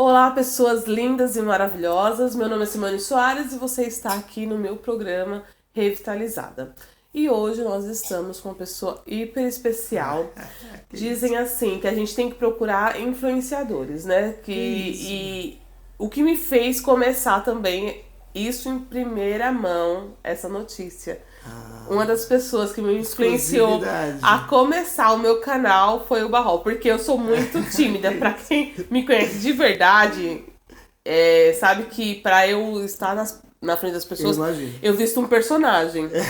Olá, pessoas lindas e maravilhosas. Meu nome é Simone Soares e você está aqui no meu programa Revitalizada. E hoje nós estamos com uma pessoa hiper especial. Dizem assim que a gente tem que procurar influenciadores, né? E o que me fez começar também isso em primeira mão, essa notícia. Uma das pessoas que me influenciou a começar o meu canal foi o Barrol, porque eu sou muito tímida. Pra quem me conhece de verdade, sabe que pra eu estar na frente das pessoas, eu visto um personagem, né?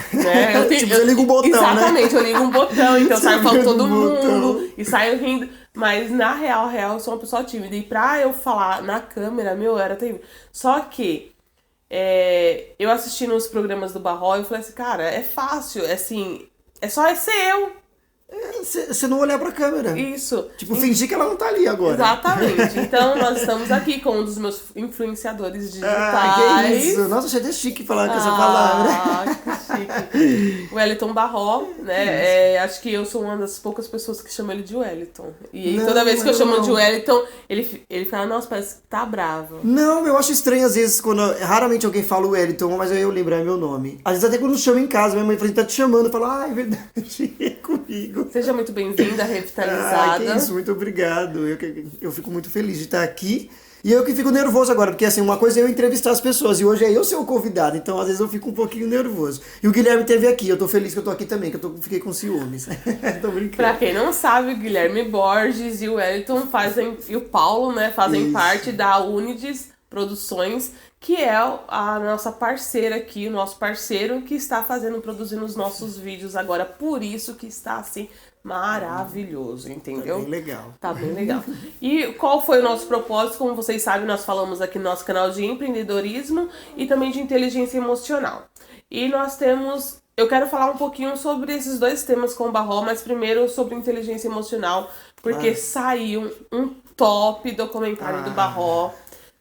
Você liga um botão, exatamente, né? eu ligo um botão, então eu saio falando todo mundo botão. e saio rindo. Mas na real, eu sou uma pessoa tímida. E pra eu falar na câmera, era terrível. Só que eu assistindo os programas do Barrol, eu falei assim, cara, é fácil, assim, é só ser eu. Você não olhar pra câmera. Isso. Tipo, fingir que ela não tá ali agora. Exatamente. Então, nós estamos aqui com um dos meus influenciadores digitais. Que isso. Nossa, achei até chique falar com essa palavra. Que chique. O Wellington Barró, né? Acho que eu sou uma das poucas pessoas que chamam ele de Wellington. E Não, toda vez que eu chamo não. de Wellington, ele fala, nossa, parece que tá bravo. Não, eu acho estranho às vezes quando raramente alguém fala o Wellington, mas aí eu lembro, é meu nome. Às vezes até quando eu chamo em casa, minha mãe fala, tá te chamando, eu falo, é verdade, é comigo. Seja muito bem-vinda, Revitalizada. Que isso, muito obrigado. Eu fico muito feliz de estar aqui. E eu que fico nervoso agora, porque assim, uma coisa é eu entrevistar as pessoas, e hoje é eu ser o convidado, então às vezes eu fico um pouquinho nervoso. E o Guilherme esteve aqui, eu tô feliz que eu tô aqui também, que fiquei com ciúmes. Tô brincando. Pra quem não sabe, o Guilherme Borges e o Wellington e o Paulo, né, fazem parte da Unides Produções, que é a nossa parceira aqui, o nosso parceiro que está produzindo os nossos vídeos agora, por isso que está assim maravilhoso, entendeu? Tá bem legal. Tá bem legal. E qual foi o nosso propósito? Como vocês sabem, nós falamos aqui no nosso canal de empreendedorismo e também de inteligência emocional. E nós temos... Eu quero falar um pouquinho sobre esses dois temas com o Barrol, mas primeiro sobre inteligência emocional, porque saiu um top documentário do Barrol.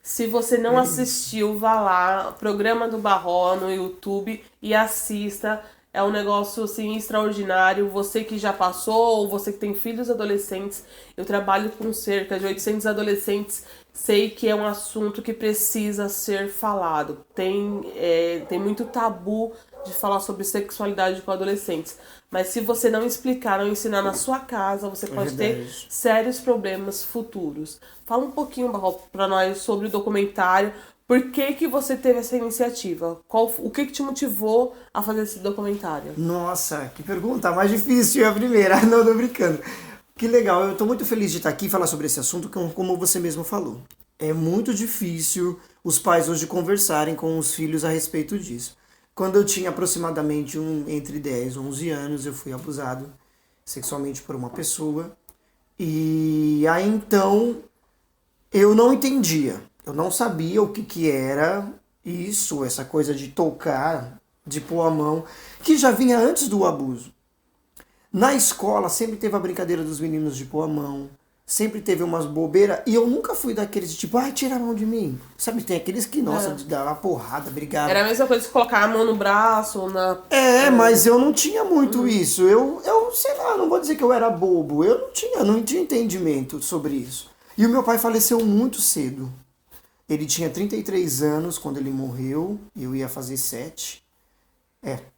Se você não assistiu, vá lá, programa do Barrol no YouTube e assista. É um negócio, assim, extraordinário. Você que já passou, ou você que tem filhos adolescentes, eu trabalho com cerca de 800 adolescentes, sei que é um assunto que precisa ser falado. Tem muito tabu de falar sobre sexualidade com adolescentes. Mas se você não explicar, não ensinar na sua casa, você pode ter sérios problemas futuros. Fala um pouquinho, Barrol, pra nós sobre o documentário. Por que você teve essa iniciativa? O que te motivou a fazer esse documentário? Nossa, que pergunta mais difícil a primeira. Não, tô brincando. Que legal, eu tô muito feliz de estar aqui e falar sobre esse assunto, como você mesmo falou. É muito difícil os pais hoje conversarem com os filhos a respeito disso. Quando eu tinha aproximadamente entre 10 e 11 anos, eu fui abusado sexualmente por uma pessoa. E aí então eu não entendia. Eu não sabia o que era isso, essa coisa de tocar, de pôr a mão, que já vinha antes do abuso. Na escola sempre teve a brincadeira dos meninos de pôr a mão, sempre teve umas bobeiras, e eu nunca fui daqueles de tipo, tira a mão de mim. Sabe, tem aqueles que, nossa, de dar uma porrada, brigar. Era a mesma coisa que colocar a mão no braço, mas eu não tinha muito isso. Eu, sei lá, não vou dizer que eu era bobo, eu não tinha entendimento sobre isso. E o meu pai faleceu muito cedo. Ele tinha 33 anos quando ele morreu, eu ia fazer 7.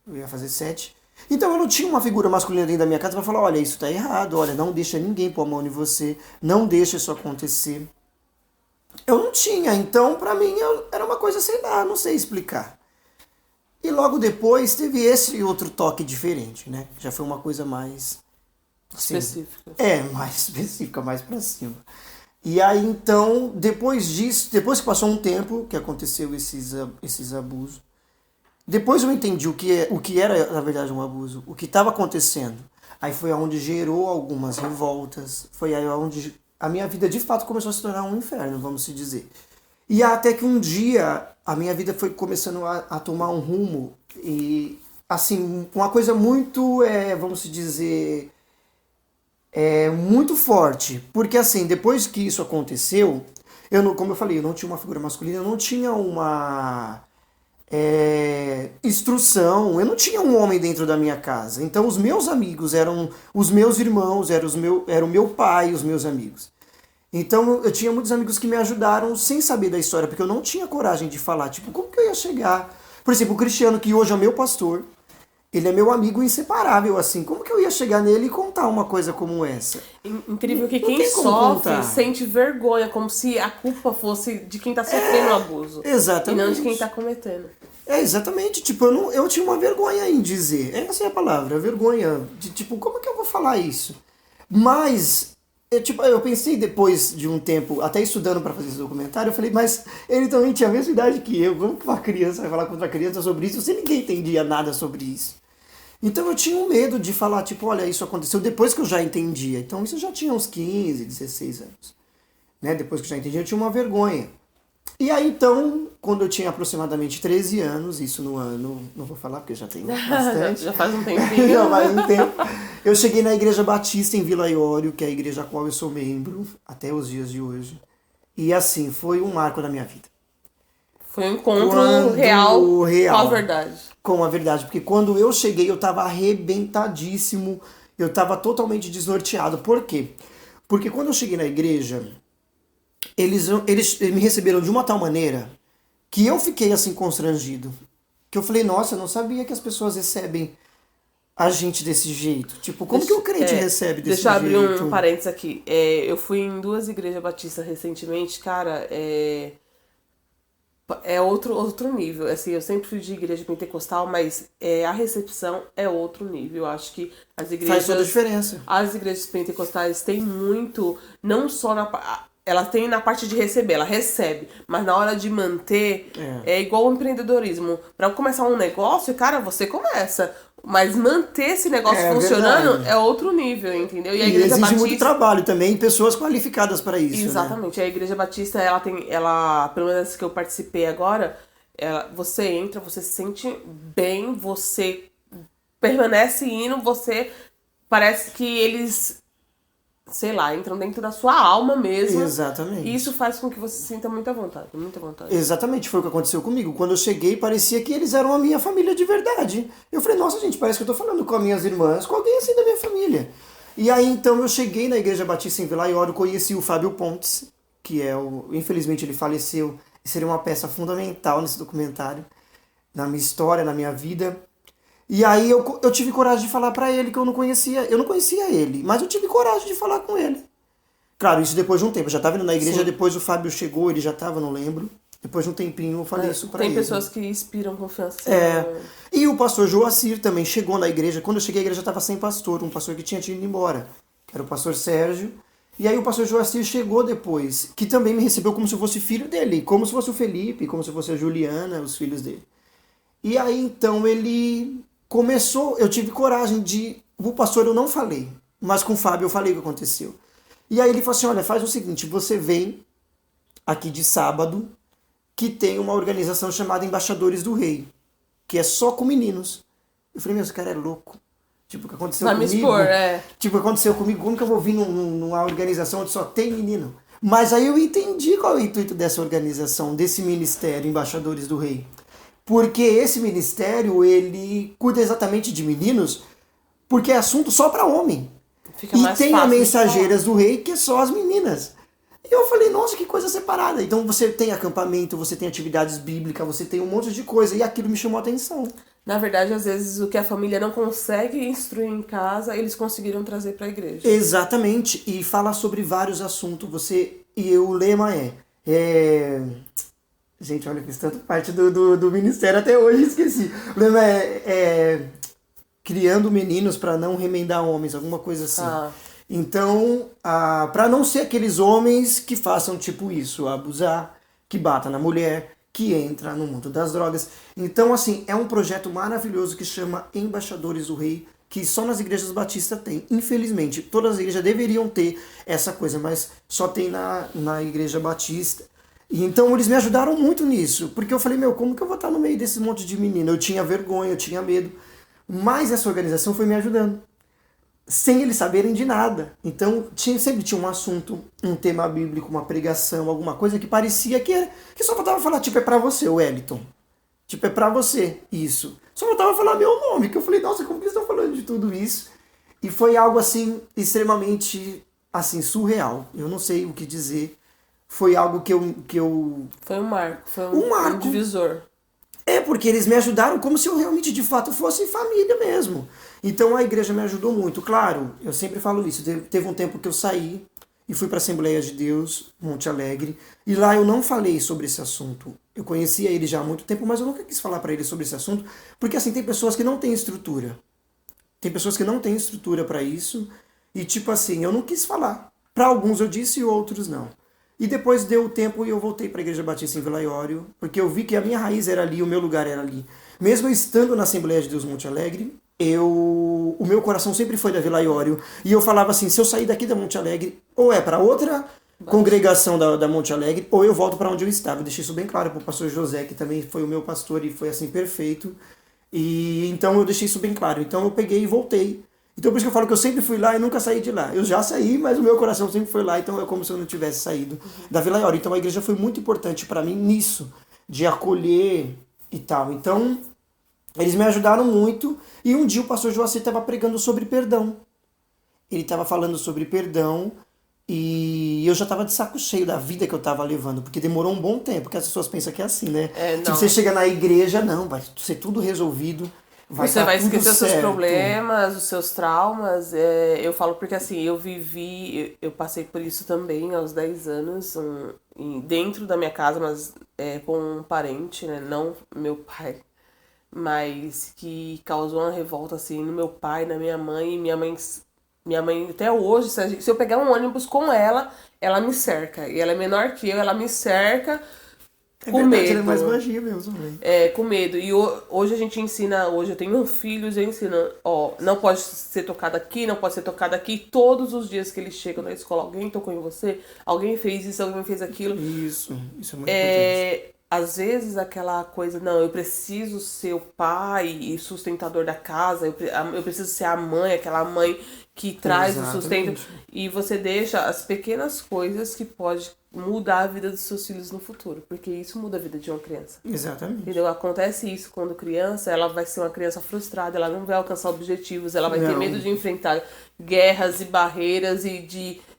Eu ia fazer 7. Então eu não tinha uma figura masculina dentro da minha casa para falar, olha, isso tá errado, olha, não deixa ninguém pôr a mão em você, não deixa isso acontecer. Eu não tinha, então pra mim era uma coisa, sei lá, não sei explicar. E logo depois teve esse outro toque diferente, né? Já foi uma coisa mais... assim, específica. Mais específica, mais pra cima. E aí, então, depois disso, depois que passou um tempo que aconteceu esses abusos, depois eu entendi o que era, na verdade, um abuso, o que estava acontecendo. Aí foi onde gerou algumas revoltas, foi aí onde a minha vida, de fato, começou a se tornar um inferno, vamos se dizer. E até que um dia, a minha vida foi começando a tomar um rumo, e, assim, uma coisa muito, vamos se dizer... muito forte, porque assim, depois que isso aconteceu, como eu falei, eu não tinha uma figura masculina, eu não tinha uma instrução, eu não tinha um homem dentro da minha casa, então os meus amigos eram os meus irmãos, era o meu pai, os meus amigos. Então eu tinha muitos amigos que me ajudaram sem saber da história, porque eu não tinha coragem de falar, tipo, como que eu ia chegar? Por exemplo, o Cristiano, que hoje é meu pastor, ele é meu amigo inseparável, assim, como que eu ia chegar nele e contar uma coisa como essa? Incrível que Não quem tem como sofre contar. sente vergonha, como se a culpa fosse de quem tá sofrendo o abuso. Exatamente. E não de quem tá cometendo. Exatamente, tipo, eu tinha uma vergonha em dizer, essa é a palavra, vergonha, de tipo, como que eu vou falar isso? Mas, eu pensei depois de um tempo, até estudando para fazer esse documentário, eu falei, mas ele também tinha a mesma idade que eu, como que uma criança vai falar com outra criança sobre isso, se ninguém entendia nada sobre isso? Então eu tinha um medo de falar, tipo, olha, isso aconteceu depois que eu já entendia, então isso eu já tinha uns 15, 16 anos, né, depois que eu já entendia, eu tinha uma vergonha. E aí, então, quando eu tinha aproximadamente 13 anos, isso no ano, não vou falar porque já tem bastante. Já faz um tempinho. Já faz um tempo. Eu cheguei na Igreja Batista em Vila Iório, que é a igreja a qual eu sou membro até os dias de hoje. E assim, foi um marco na minha vida. Foi um encontro real com a verdade. Com a verdade, porque quando eu cheguei eu tava arrebentadíssimo, eu tava totalmente desnorteado. Por quê? Porque quando eu cheguei na igreja, eles me receberam de uma tal maneira que eu fiquei assim constrangido. Que eu falei, nossa, eu não sabia que as pessoas recebem a gente desse jeito. Tipo, como que o crente recebe desse jeito? Deixa eu abrir um parênteses aqui. Eu fui em 2 igrejas batistas recentemente, cara, é outro nível. Assim, eu sempre fui de igreja pentecostal, mas a recepção é outro nível. Eu acho que as igrejas... Faz toda a diferença. As igrejas pentecostais têm muito, não só ela tem na parte de receber, ela recebe, mas na hora de manter, é igual o empreendedorismo. Para começar um negócio, cara, você começa, mas manter esse negócio funcionando verdade. é outro nível, entendeu? E a Igreja exige muito trabalho também, pessoas qualificadas para isso. Exatamente. Né? A Igreja Batista, pelo menos que eu participei agora, você entra, você se sente bem, você permanece indo, você parece que eles, sei lá, entram dentro da sua alma mesmo. Exatamente. E isso faz com que você se sinta muita vontade, muita vontade. Exatamente, foi o que aconteceu comigo. Quando eu cheguei, parecia que eles eram a minha família de verdade. Eu falei, nossa, gente, parece que eu tô falando com as minhas irmãs, com alguém assim da minha família. E aí, então, eu cheguei na Igreja Batista em Vila Iório, conheci o Fábio Pontes, que infelizmente ele faleceu, e seria uma peça fundamental nesse documentário, na minha história, na minha vida. E aí eu tive coragem de falar pra ele que eu não conhecia ele, mas eu tive coragem de falar com ele. Claro, isso depois de um tempo, eu já estava indo na igreja, depois o Fábio chegou, ele já estava, não lembro. Depois de um tempinho eu falei isso pra ele. Tem pessoas que inspiram confiança. E o pastor Joacir também chegou na igreja, quando eu cheguei a igreja estava sem pastor, um pastor que tinha ido embora, que era o pastor Sérgio. E aí o pastor Joacir chegou depois, que também me recebeu como se eu fosse filho dele, como se fosse o Felipe, como se fosse a Juliana, os filhos dele. E aí então ele começou, eu tive coragem o pastor eu não falei, mas com o Fábio eu falei o que aconteceu. E aí ele falou assim, olha, faz o seguinte, você vem aqui de sábado, que tem uma organização chamada Embaixadores do Rei, que é só com meninos. Eu falei, meu, esse cara é louco. Tipo, o que aconteceu comigo... Me expor, Tipo, o que aconteceu comigo, como que eu vou vir numa organização onde só tem menino? Mas aí eu entendi qual é o intuito dessa organização, desse ministério, Embaixadores do Rei. Porque esse ministério, ele cuida exatamente de meninos, porque é assunto só para homem. Fica e mais tem fácil a Mensageiras do Rei, que é só as meninas. E eu falei, nossa, que coisa separada. Então você tem acampamento, você tem atividades bíblicas, você tem um monte de coisa. E aquilo me chamou a atenção. Na verdade, às vezes, o que a família não consegue instruir em casa, eles conseguiram trazer para a igreja. Exatamente. E fala sobre vários assuntos. E o lema Gente, olha, fiz tanta parte do ministério até hoje, esqueci. O lema criando meninos para não remendar homens, alguma coisa assim. Então, para não ser aqueles homens que façam tipo isso, abusar, que bata na mulher, que entra no mundo das drogas. Então, assim, é um projeto maravilhoso que chama Embaixadores do Rei, que só nas igrejas batistas tem. Infelizmente, todas as igrejas deveriam ter essa coisa, mas só tem na igreja batista. E então eles me ajudaram muito nisso, porque eu falei, meu, como que eu vou estar no meio desse monte de menino? Eu tinha vergonha, eu tinha medo, mas essa organização foi me ajudando, sem eles saberem de nada. Então sempre tinha um assunto, um tema bíblico, uma pregação, alguma coisa que parecia que só faltava falar, tipo, é pra você, Wellington. Tipo, é pra você, isso. Só faltava falar meu nome, que eu falei, nossa, como que eles estão falando de tudo isso? E foi algo, assim, extremamente assim, surreal. Eu não sei o que dizer. Foi algo que eu... Foi um marco, foi Um marco. um divisor. Porque eles me ajudaram como se eu realmente, de fato, fosse família mesmo. Então a igreja me ajudou muito. Claro, eu sempre falo isso. Teve um tempo que eu saí e fui para a Assembleia de Deus, Monte Alegre, e lá eu não falei sobre esse assunto. Eu conhecia ele já há muito tempo, mas eu nunca quis falar para ele sobre esse assunto, porque assim, tem pessoas que não têm estrutura. Tem pessoas que não têm estrutura para isso, e tipo assim, eu não quis falar. Para alguns eu disse e outros não. E depois deu o tempo e eu voltei para a Igreja Batista em Vila Iório, porque eu vi que a minha raiz era ali, o meu lugar era ali. Mesmo eu estando na Assembleia de Deus Monte Alegre, o meu coração sempre foi da Vila Iório. E eu falava assim, se eu sair daqui da Monte Alegre, ou é para outra congregação da Monte Alegre, ou eu volto para onde eu estava. Eu deixei isso bem claro para o pastor José, que também foi o meu pastor e foi assim perfeito. E então eu deixei isso bem claro. Então eu peguei e voltei. Então por isso que eu falo que eu sempre fui lá e nunca saí de lá. Eu já saí, mas o meu coração sempre foi lá, então é como se eu não tivesse saído da Vila Iório. Então a igreja foi muito importante para mim nisso, de acolher e tal. Então eles me ajudaram muito. E um dia o pastor Joacir estava pregando sobre perdão. Ele estava falando sobre perdão e eu já estava de saco cheio da vida que eu estava levando, porque demorou um bom tempo, porque as pessoas pensam que é assim, né? Tipo, você chega na igreja, não, vai ser tudo resolvido. Você vai esquecer os seus certo. problemas, os seus traumas. Eu falo porque assim, eu passei por isso também aos 10 anos, dentro da minha casa, mas com um parente, né? Não meu pai, mas que causou uma revolta assim no meu pai, na minha mãe. E minha mãe até hoje, se eu pegar um ônibus com ela me cerca. E ela é menor que eu, ela me cerca. É Com verdade, medo. ela é mais magia mesmo, né? Com medo. E hoje a gente ensina, hoje eu tenho filhos, eu ensino, ó, não pode ser tocado aqui, não pode ser tocado aqui. Todos os dias que eles chegam na escola, alguém tocou em você, alguém fez isso, alguém fez aquilo. Isso é muito importante. Às vezes aquela coisa, não, eu preciso ser o pai e sustentador da casa, eu preciso ser a mãe, aquela mãe que traz o sustento. E você deixa as pequenas coisas que pode mudar a vida dos seus filhos no futuro, porque isso muda a vida de uma criança. Exatamente. Entendeu? Acontece isso quando criança, ela vai ser uma criança frustrada, ela não vai alcançar objetivos, ela vai ter medo de enfrentar guerras e barreiras e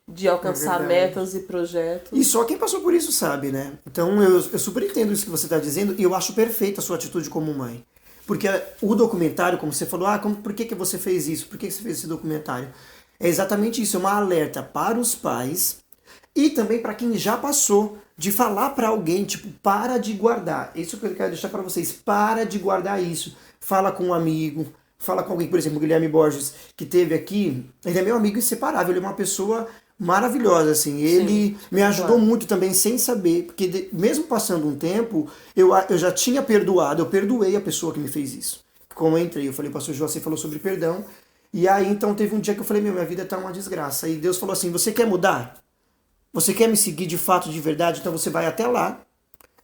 de alcançar metas e projetos. E só quem passou por isso sabe, né? Então eu super entendo isso que você está dizendo e eu acho perfeita a sua atitude como mãe. Porque o documentário, como você falou, por que você fez isso? Por que você fez esse documentário? É exatamente isso, é uma alerta para os pais e também para quem já passou, de falar para alguém, tipo, para de guardar. Isso que eu quero deixar para vocês, para de guardar isso. Fala com um amigo, fala com alguém, por exemplo, o Guilherme Borges, que teve aqui, ele é meu amigo inseparável, ele é uma pessoa maravilhosa, assim. Ele me ajudou muito também sem saber, porque mesmo passando um tempo, eu já tinha perdoado, eu perdoei a pessoa que me fez isso. Como eu entrei, eu falei, pastor João, você falou sobre perdão, e aí então teve um dia que eu falei, minha vida tá uma desgraça. E Deus falou assim, você quer mudar? Você quer me seguir de fato, de verdade? Então você vai até lá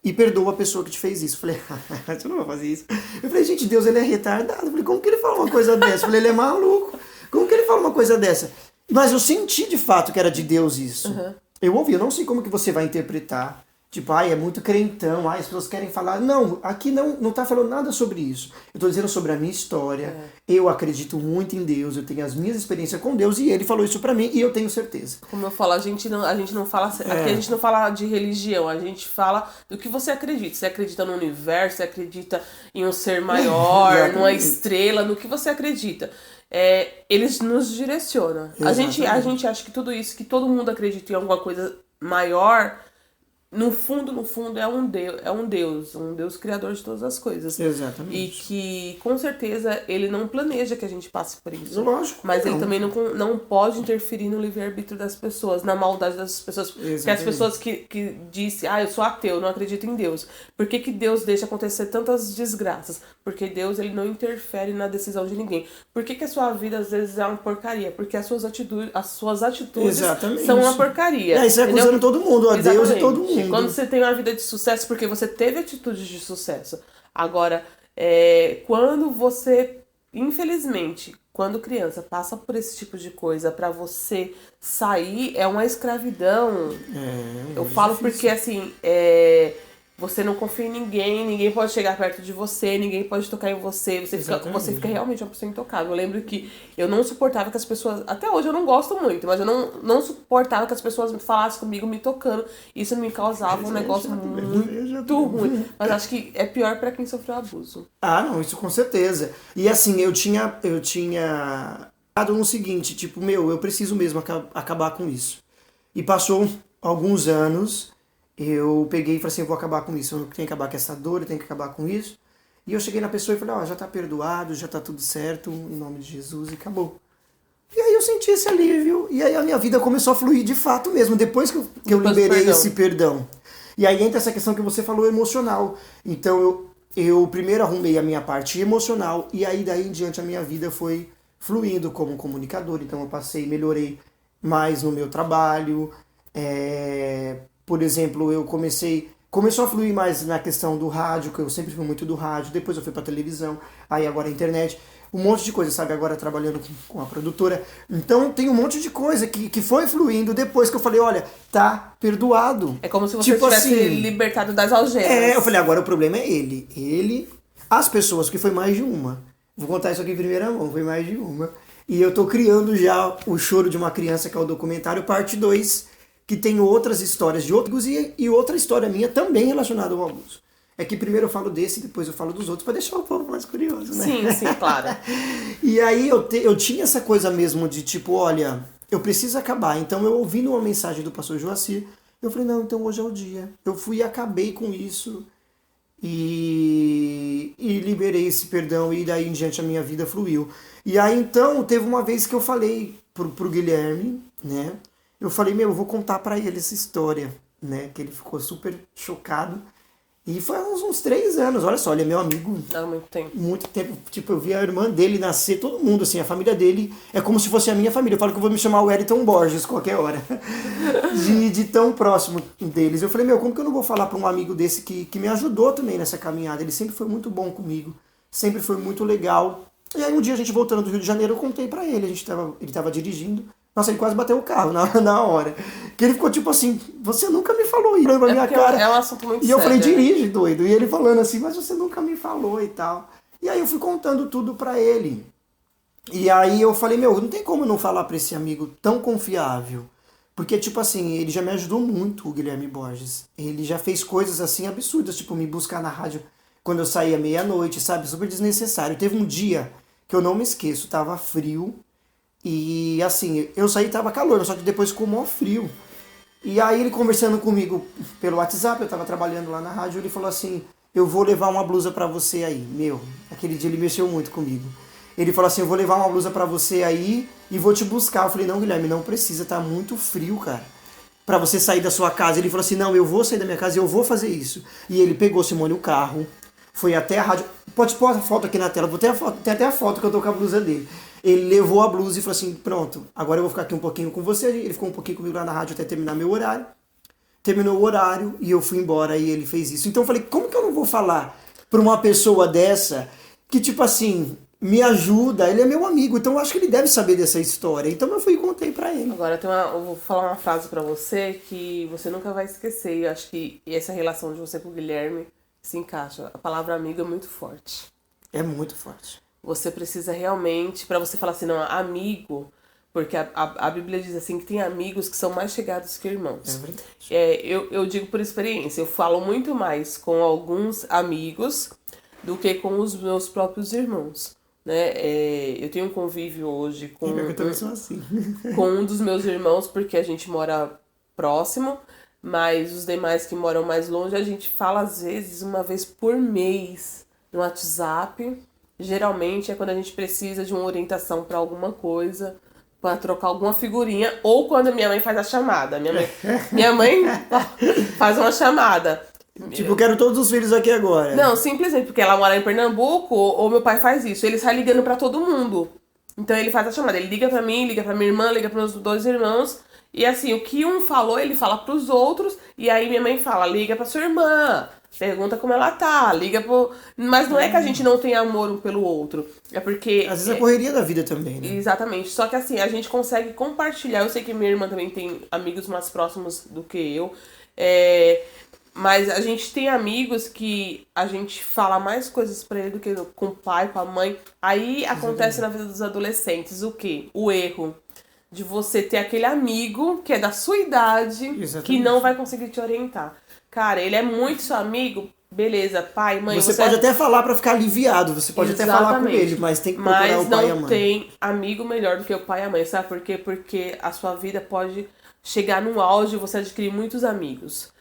e perdoa a pessoa que te fez isso. Eu falei, você não vai fazer isso. Eu falei, gente, Deus, ele é retardado. Eu falei, como que ele fala uma coisa dessa? Eu falei, ele é maluco. Como que ele fala uma coisa dessa? Mas eu senti de fato que era de Deus isso. Eu ouvi, eu não sei como que você vai interpretar. Tipo, é muito crentão, as pessoas querem falar. Não, aqui não tá falando nada sobre isso. Eu tô dizendo sobre a minha história. Eu acredito muito em Deus, eu tenho as minhas experiências com Deus e ele falou isso pra mim e eu tenho certeza. Como eu falo, a gente não fala. Aqui a gente não fala de religião, a gente fala do que você acredita. Você acredita no universo, você acredita em um ser maior, numa estrela, no que você acredita. Eles nos direcionam. A gente acha que tudo isso, que todo mundo acredita em alguma coisa maior. No fundo, é um Deus criador de todas as coisas. Exatamente. E que, com certeza, ele não planeja que a gente passe por isso. Lógico. Mas ele também não pode interferir no livre-arbítrio das pessoas, na maldade das pessoas. Porque as pessoas que dizem, eu sou ateu, não acredito em Deus. Por que Deus deixa acontecer tantas desgraças? Porque Deus, ele não interfere na decisão de ninguém. Por que a sua vida, às vezes, é uma porcaria? Porque as suas atitudes são uma porcaria. E aí você acusando todo mundo, a Deus e todo mundo. Quando você tem uma vida de sucesso, porque você teve atitudes de sucesso. Agora, quando você, infelizmente, quando criança, passa por esse tipo de coisa, pra você sair, é uma escravidão. Eu falo difícil. Porque, assim, você não confia em ninguém, ninguém pode chegar perto de você, ninguém pode tocar em você, você fica realmente uma pessoa intocável. Eu lembro que eu não suportava que as pessoas, até hoje eu não gosto muito, mas eu não suportava que as pessoas falassem comigo me tocando. Isso me causava um negócio muito ruim. Mas acho que é pior pra quem sofreu abuso. Ah, não, isso com certeza. E assim, eu tinha dado no seguinte, tipo, eu preciso mesmo acabar com isso. E passou alguns anos, eu peguei e falei assim, eu vou acabar com isso, eu tenho que acabar com essa dor, eu tenho que acabar com isso. E eu cheguei na pessoa e falei, já tá perdoado, já tá tudo certo, em nome de Jesus, e acabou. E aí eu senti esse alívio, e aí a minha vida começou a fluir de fato mesmo, depois que eu liberei esse perdão. E aí entra essa questão que você falou, emocional. Então eu primeiro arrumei a minha parte emocional, e aí daí em diante a minha vida foi fluindo como comunicador. Então eu melhorei mais no meu trabalho, por exemplo, começou a fluir mais na questão do rádio, que eu sempre fui muito do rádio, depois eu fui pra televisão, aí agora a internet, um monte de coisa, sabe, agora trabalhando com a produtora. Então tem um monte de coisa que foi fluindo depois que eu falei, olha, tá perdoado. É como se você tivesse libertado das algemas. Eu falei, agora o problema é ele, as pessoas, que foi mais de uma. Vou contar isso aqui em primeira mão, foi mais de uma. E eu tô criando já o Choro de uma Criança, que é o documentário, parte 2, que tem outras histórias de outros e outra história minha também relacionada ao abuso. É que primeiro eu falo desse, depois eu falo dos outros, para deixar o povo mais curioso, né? Sim, claro. E aí eu tinha essa coisa mesmo de tipo, olha, eu preciso acabar. Então eu ouvindo uma mensagem do pastor Joacir, eu falei, não, então hoje é o dia. Eu fui e acabei com isso e liberei esse perdão, e daí em diante a minha vida fluiu. E aí então teve uma vez que eu falei pro Guilherme, né? Eu falei, eu vou contar pra ele essa história, né? Que ele ficou super chocado. E foi uns 3 anos, olha só, ele é meu amigo. Há muito tempo. Muito tempo. Tipo, eu vi a irmã dele nascer, todo mundo, assim, a família dele é como se fosse a minha família. Eu falo que eu vou me chamar o Wellington Borges qualquer hora. de tão próximo deles. Eu falei, como que eu não vou falar pra um amigo desse que me ajudou também nessa caminhada? Ele sempre foi muito bom comigo, sempre foi muito legal. E aí um dia a gente voltando do Rio de Janeiro, eu contei pra ele, ele tava dirigindo. Nossa, ele quase bateu o carro na hora. Que ele ficou tipo assim, você nunca me falou isso na minha cara. É um assunto muito sério. E eu falei, dirige, doido. E ele falando assim, mas você nunca me falou e tal. E aí eu fui contando tudo pra ele. E aí eu falei, não tem como eu não falar pra esse amigo tão confiável. Porque, tipo assim, ele já me ajudou muito, o Guilherme Borges. Ele já fez coisas assim absurdas, tipo me buscar na rádio quando eu saía meia-noite, sabe? Super desnecessário. Teve um dia que eu não me esqueço, tava frio. E assim, eu saí e tava calor, só que depois ficou mó frio. E aí ele conversando comigo pelo WhatsApp, eu tava trabalhando lá na rádio, ele falou assim, eu vou levar uma blusa pra você aí. Aquele dia ele mexeu muito comigo. Ele falou assim, eu vou levar uma blusa pra você aí e vou te buscar. Eu falei, não, Guilherme, não precisa, tá muito frio, cara, pra você sair da sua casa. Ele falou assim, não, eu vou sair da minha casa e eu vou fazer isso. E ele pegou, Simone, o carro, foi até a rádio. Pode pôr a foto aqui na tela, tem até a foto que eu tô com a blusa dele. Ele levou a blusa e falou assim, pronto, agora eu vou ficar aqui um pouquinho com você. Ele ficou um pouquinho comigo lá na rádio até terminar meu horário. Terminou o horário e eu fui embora e ele fez isso. Então eu falei, como que eu não vou falar pra uma pessoa dessa que, tipo assim, me ajuda? Ele é meu amigo, então eu acho que ele deve saber dessa história. Então eu fui e contei pra ele. Agora eu vou falar uma frase pra você que você nunca vai esquecer. E eu acho que essa relação de você com o Guilherme se encaixa. A palavra amigo é muito forte. É muito forte. Você precisa realmente, pra você falar assim, não, amigo, porque a Bíblia diz assim que tem amigos que são mais chegados que irmãos. É verdade. Eu digo por experiência, eu falo muito mais com alguns amigos do que com os meus próprios irmãos, né? Eu tenho um convívio hoje com, eu também sou assim. com um dos meus irmãos, porque a gente mora próximo, mas os demais que moram mais longe, a gente fala às vezes uma vez por mês no WhatsApp. Geralmente é quando a gente precisa de uma orientação para alguma coisa, para trocar alguma figurinha, ou quando minha mãe faz a chamada. Minha mãe faz uma chamada. Tipo, eu quero todos os filhos aqui agora. Não, simplesmente porque ela mora em Pernambuco, ou meu pai faz isso. Ele sai ligando para todo mundo. Então ele faz a chamada. Ele liga para mim, liga para minha irmã, liga para meus 2 irmãos. E assim, o que um falou, ele fala pros outros. E aí minha mãe fala, liga pra sua irmã. Pergunta como ela tá, liga pro... Mas não é que a gente não tem amor um pelo outro. É porque... Às vezes a correria da vida também, né? Exatamente. Só que assim, a gente consegue compartilhar. Eu sei que minha irmã também tem amigos mais próximos do que eu. Mas a gente tem amigos que a gente fala mais coisas pra ele do que com o pai, com a mãe. Aí acontece na vida dos adolescentes o quê? O erro de você ter aquele amigo que é da sua idade, que não vai conseguir te orientar. Cara, ele é muito seu amigo, beleza, pai, mãe... Você pode até falar pra ficar aliviado, você pode até falar com ele, mas tem que procurar o pai e a mãe. Mas não tem amigo melhor do que o pai e a mãe, sabe por quê? Porque a sua vida pode chegar num auge e você adquirir muitos amigos.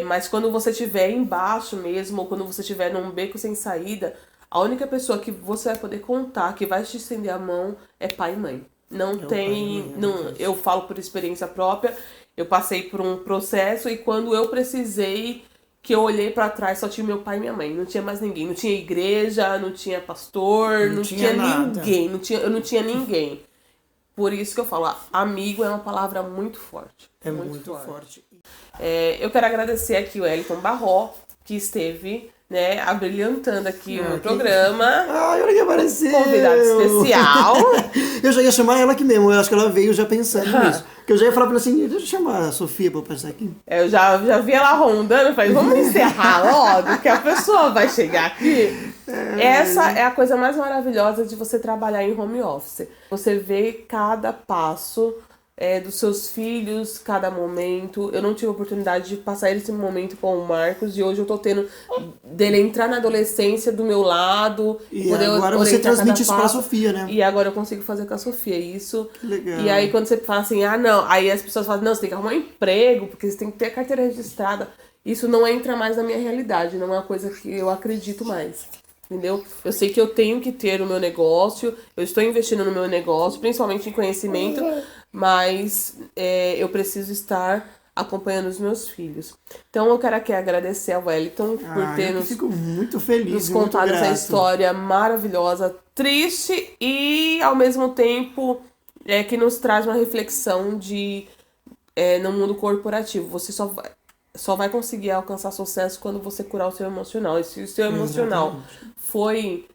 Mas quando você estiver embaixo mesmo, ou quando você estiver num beco sem saída, a única pessoa que você vai poder contar, que vai te estender a mão, é pai e mãe. Não tem... Eu falo por experiência própria, eu passei por um processo e quando eu precisei, que eu olhei pra trás, só tinha meu pai e minha mãe. Não tinha mais ninguém. Não tinha igreja, não tinha pastor, não tinha ninguém. Eu não tinha ninguém. Por isso que eu falo, amigo é uma palavra muito forte. É muito forte. Eu quero agradecer aqui o Wellington Barró, que esteve, né, abrilhantando aqui o programa. Ai, olha que apareceu! Convidado especial. Eu já ia chamar ela aqui mesmo, eu acho que ela veio já pensando nisso. Porque eu já ia falar pra ela assim, deixa eu chamar a Sofia pra passar aqui. Eu já vi ela rondando, falei, vamos encerrar logo, que a pessoa vai chegar aqui. Essa é a coisa mais maravilhosa de você trabalhar em home office. Você vê cada passo dos seus filhos, cada momento. Eu não tive a oportunidade de passar esse momento com o Marcos e hoje eu tô tendo dele entrar na adolescência do meu lado. E agora você transmite isso pra Sofia, né? E agora eu consigo fazer com a Sofia isso. Que legal. E aí quando você fala assim, não, aí as pessoas falam, não, você tem que arrumar um emprego, porque você tem que ter a carteira registrada. Isso não entra mais na minha realidade, não é uma coisa que eu acredito mais. Entendeu? Eu sei que eu tenho que ter o meu negócio, eu estou investindo no meu negócio, principalmente em conhecimento, mas eu preciso estar acompanhando os meus filhos. Então eu quero aqui agradecer ao Wellington por ter fico muito feliz, nos contado essa história maravilhosa, triste e ao mesmo tempo que nos traz uma reflexão de no mundo corporativo. Você só vai conseguir alcançar sucesso quando você curar o seu emocional. E se o seu emocional foi,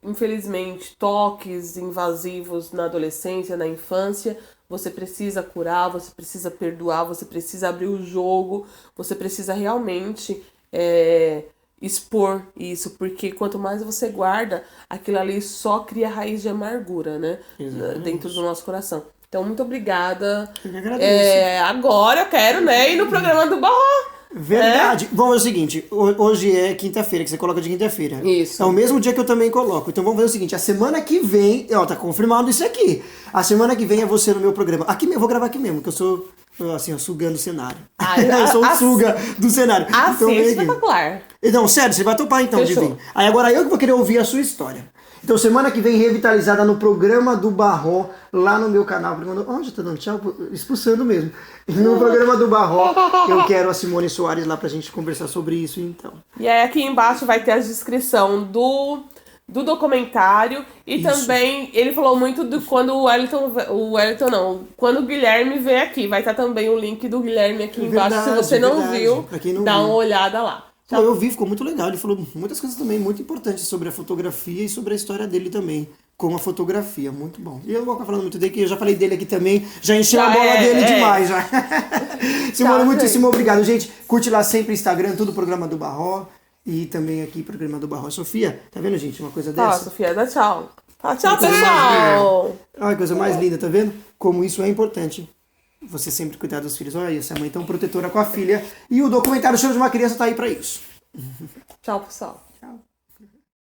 infelizmente, toques invasivos na adolescência, na infância, você precisa curar, você precisa perdoar, você precisa abrir o jogo, você precisa realmente expor isso, porque quanto mais você guarda, aquilo ali só cria raiz de amargura, né? Dentro do nosso coração. Então, muito obrigada. Eu que agradeço. Agora eu quero, ir no programa do Barró. Verdade. Bom, é o seguinte, hoje é quinta-feira, que você coloca de quinta-feira. Isso. É o mesmo dia que eu também coloco. Então vamos fazer o seguinte, a semana que vem, tá confirmado isso aqui. A semana que vem é você no meu programa. Aqui mesmo, eu vou gravar aqui mesmo, que eu sou, assim, sugando o cenário. Eu sou um suga do cenário. Então, é espetacular. Então, sério, você vai topar então de vir. Aí agora eu que vou querer ouvir a sua história. Então, semana que vem, revitalizada no programa do Barró, lá no meu canal. Já tá dando tchau? Expulsando mesmo. No programa do Barró, eu quero a Simone Soares lá pra gente conversar sobre isso, então. E aí, aqui embaixo vai ter a descrição do documentário. E também, ele falou muito do quando quando o Guilherme veio aqui. Vai estar também o link do Guilherme aqui embaixo. Se você não viu, dá uma olhada lá. Eu vi, ficou muito legal. Ele falou muitas coisas também muito importantes sobre a fotografia e sobre a história dele também, com a fotografia. Muito bom. E eu vou ficar falando muito dele, que eu já falei dele aqui também. Já encheu a bola dele demais. Já. Simone, muitíssimo obrigado. Gente, curte lá sempre o Instagram, tudo o programa do Barró. E também aqui, programa do Barró. Sofia, tá vendo, gente? Uma coisa dessa? Sofia, dá tchau. Tchau, pessoal. Olha que coisa mais linda, tá vendo? Como isso é importante. Você sempre cuidar dos filhos. Olha, essa mãe tão protetora com a filha. E o documentário Choro de uma Criança tá aí pra isso. Tchau, pessoal.